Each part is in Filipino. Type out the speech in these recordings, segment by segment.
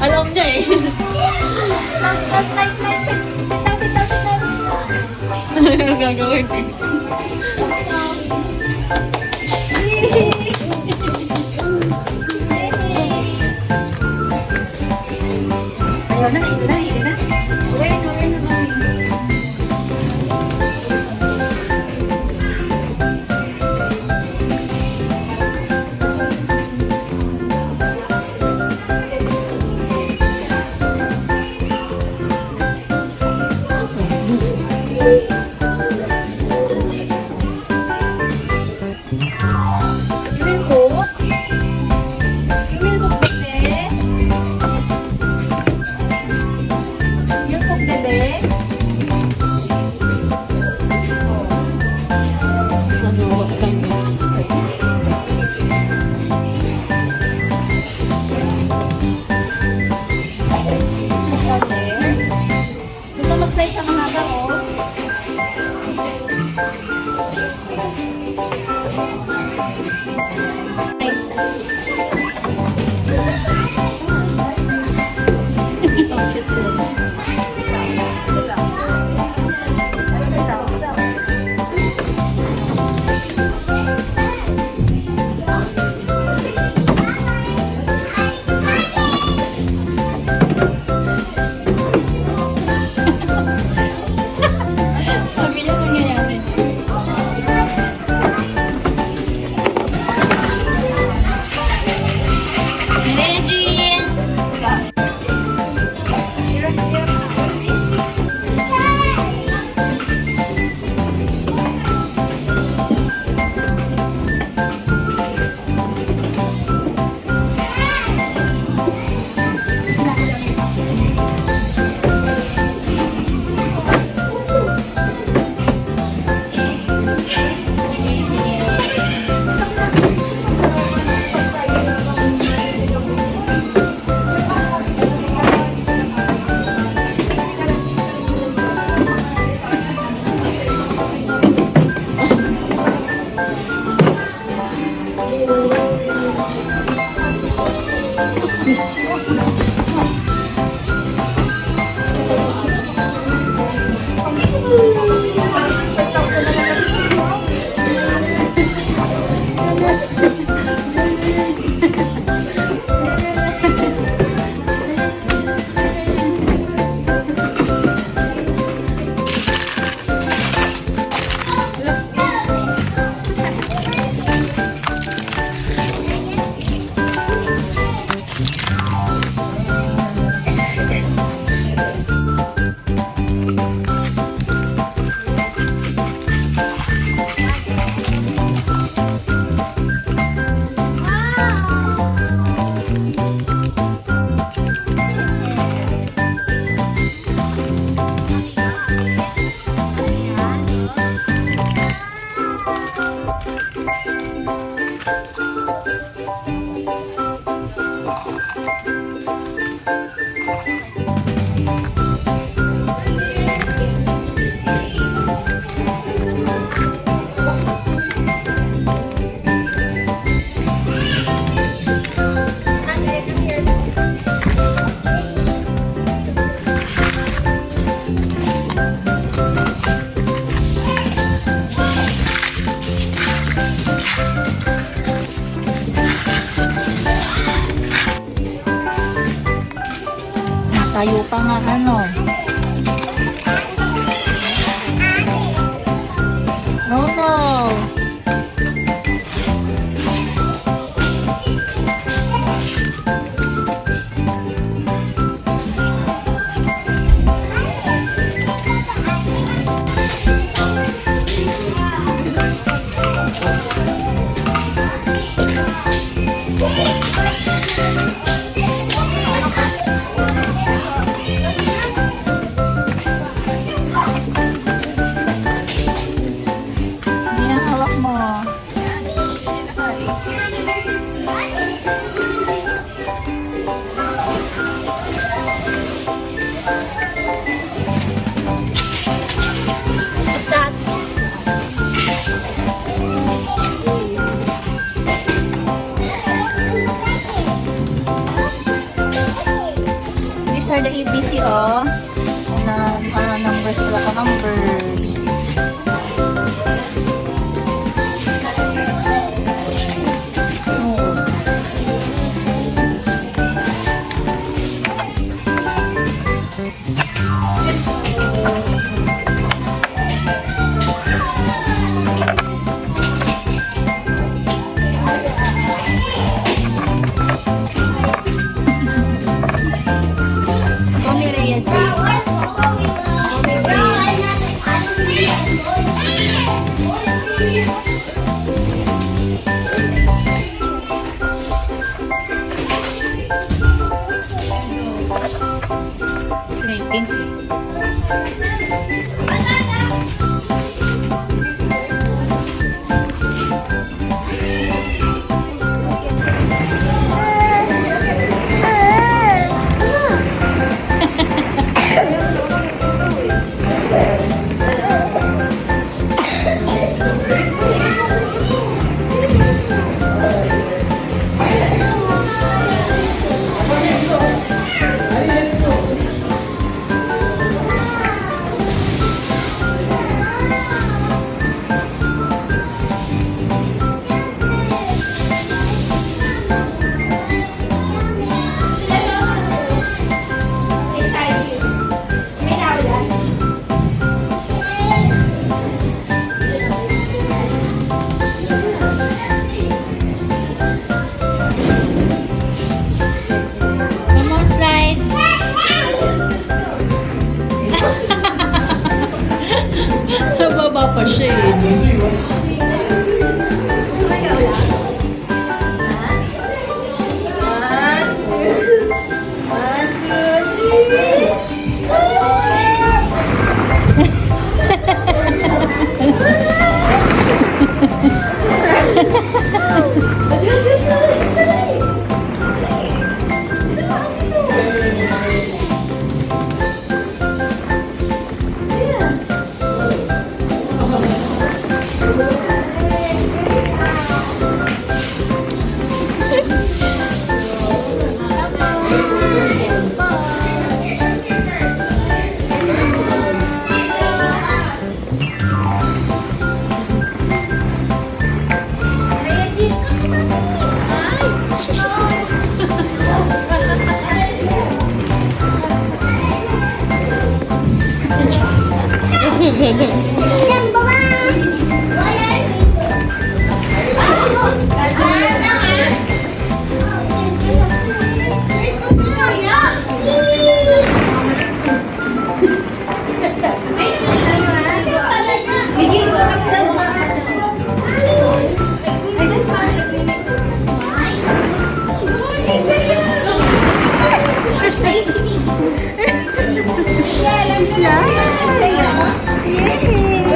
Alam niya eh. Ano gagawin eh? Ayaw na, ito na, ito na. Uwi na, uwi na. Tayo pa nga ano. No, no. are the ABC, oh. Numbers pala ka, numbers. Sleeping. Come on, slide. Baba pa siya eh. Yay!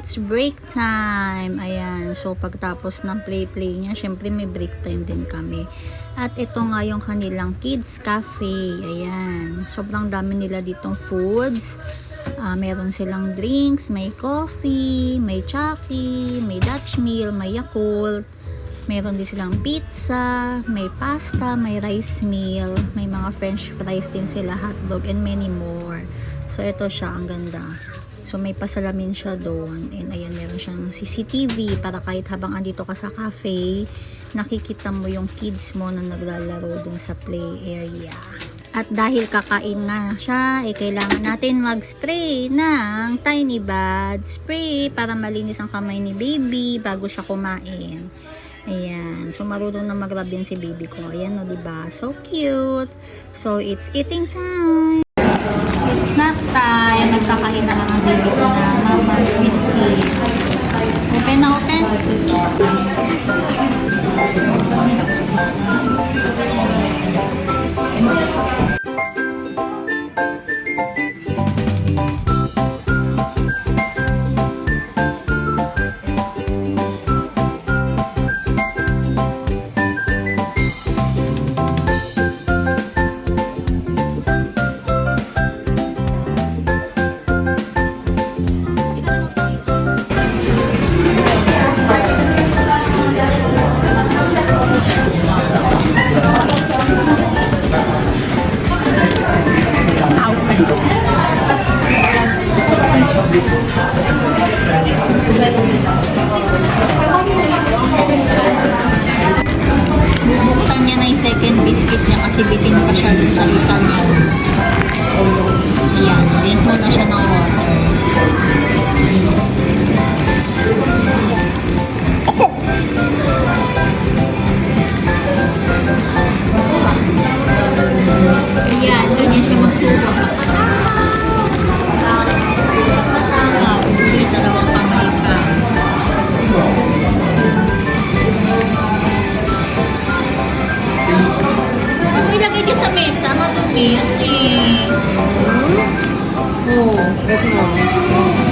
it's break time. Ayan. So, pagtapos ng play niya, syempre may break time din kami. At ito nga yung kanilang kids cafe. Ayan. Sobrang dami nila ditong foods. Meron silang drinks, may coffee, may Chucky, may Dutch meal, may Yakult. Meron din silang pizza, may pasta, may rice meal, may mga french fries din sila, hotdog, and many more. So, ito siya, ang ganda. So, may pasalamin siya doon. And ayan, meron siyang CCTV para kahit habang andito ka sa cafe, nakikita mo yung kids mo na naglalaro doon sa play area. At dahil kakain na siya, kailangan natin mag-spray ng Tiny Bud spray para malinis ang kamay ni baby bago siya kumain. Ayan. So, marunong na mag-rub yan si baby ko. Ayan, no, diba? So cute. So, it's eating time. It's not time. Magkakain na lang ang baby ko na Mama's biscuit. Open na, open. Bubuksan niya na yung second biscuit niya kasi bitin pa siya dun sa isa niya. Ayan, rin mo na siya ng water. Ayan, dun niya siya magsubo. May dalawang kamay pa. Pag ilagay din sa mesa, madumi yan eh. Oh.